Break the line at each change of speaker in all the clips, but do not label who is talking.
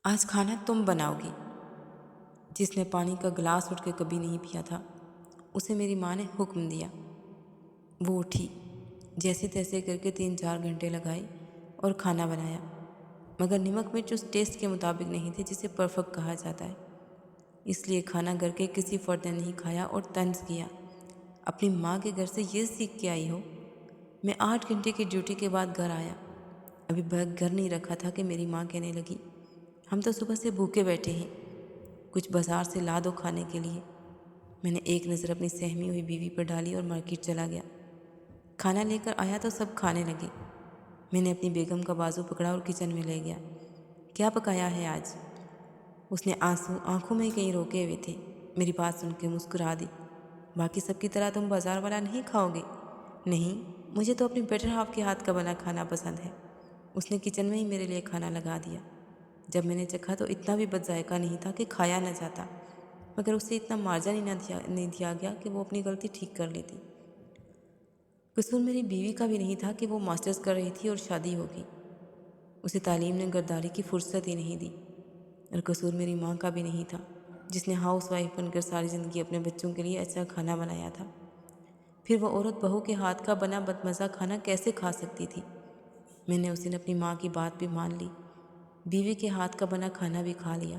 آج کھانا تم بناؤگی۔ جس نے پانی کا گلاس اٹھ کے کبھی نہیں پیا تھا اسے میری ماں نے حکم دیا۔ وہ اٹھی، جیسے تیسے کر کے 3-4 گھنٹے لگائے اور کھانا بنایا، مگر نمک مرچ اس ٹیسٹ کے مطابق نہیں تھے جسے پرفیکٹ کہا جاتا ہے۔ اس لیے کھانا گھر کے کسی فرد نے نہیں کھایا اور طنز کیا، اپنی ماں کے گھر سے یہ سیکھ کے آئی ہو۔ میں 8 گھنٹے کی ڈیوٹی کے بعد گھر آیا، ابھی بیگ گھر نہیں رکھا تھا کہ میری ماں کہنے لگی، ہم تو صبح سے بھوکے بیٹھے ہیں، کچھ بازار سے لا دو کھانے کے لیے۔ میں نے ایک نظر اپنی سہمی ہوئی بیوی پر ڈالی اور مارکیٹ چلا گیا۔ کھانا لے کر آیا تو سب کھانے لگے۔ میں نے اپنی بیگم کا بازو پکڑا اور کچن میں لے گیا۔ کیا پکایا ہے آج؟ اس نے آنسو آنکھوں میں کہیں روکے ہوئے تھے۔ میری بات سن کے مسکرا دی۔ باقی سب کی طرح تم بازار والا نہیں کھاؤ گے؟ نہیں، مجھے تو اپنی بیٹر ہاف کے ہاتھ کا بنا کھانا پسند ہے۔ اس نے کچن میں ہی میرے لیے کھانا لگا دیا۔ جب میں نے چکھا تو اتنا بھی بد ذائقہ نہیں تھا کہ کھایا نہ جاتا، مگر اسے اتنا مارجن ہی نہیں دیا گیا کہ وہ اپنی غلطی ٹھیک کر لیتی۔ قصور میری بیوی کا بھی نہیں تھا کہ وہ ماسٹرز کر رہی تھی اور شادی ہو گئی، اسے تعلیم نے گرداری کی فرصت ہی نہیں دی۔ اور قصور میری ماں کا بھی نہیں تھا، جس نے ہاؤس وائف بن کر ساری زندگی اپنے بچوں کے لیے اچھا کھانا بنایا تھا۔ پھر وہ عورت بہو کے ہاتھ کا بنا بدمزہ کھانا کیسے کھا سکتی تھی؟ میں نے اس دن اپنی ماں کی بات بھی مان لی، بیوی کے ہاتھ کا بنا کھانا بھی کھا لیا۔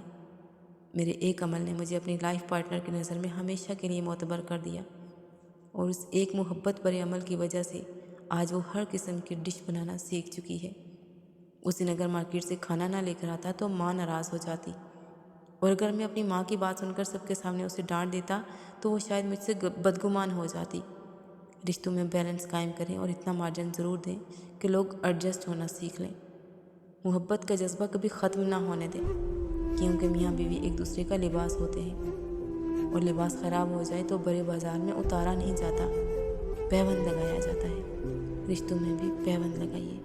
میرے ایک عمل نے مجھے اپنی لائف پارٹنر کی نظر میں ہمیشہ کے لیے معتبر کر دیا، اور اس ایک محبت بھرے عمل کی وجہ سے آج وہ ہر قسم کی ڈش بنانا سیکھ چکی ہے۔ اس دن اگر مارکیٹ سے کھانا نہ لے کر آتا تو ماں ناراض ہو جاتی، اور اگر میں اپنی ماں کی بات سن کر سب کے سامنے اسے ڈانٹ دیتا تو وہ شاید مجھ سے بدگمان ہو جاتی۔ رشتوں میں بیلنس قائم کریں اور اتنا مارجن ضرور دیں کہ لوگ ایڈجسٹ ہونا سیکھ لیں۔ محبت کا جذبہ کبھی ختم نہ ہونے دیں، کیونکہ میاں بیوی ایک دوسرے کا لباس ہوتے ہیں، اور لباس خراب ہو جائے تو بڑے بازار میں اتارا نہیں جاتا، پیوند لگایا جاتا ہے۔ رشتوں میں بھی پیوند لگائیے۔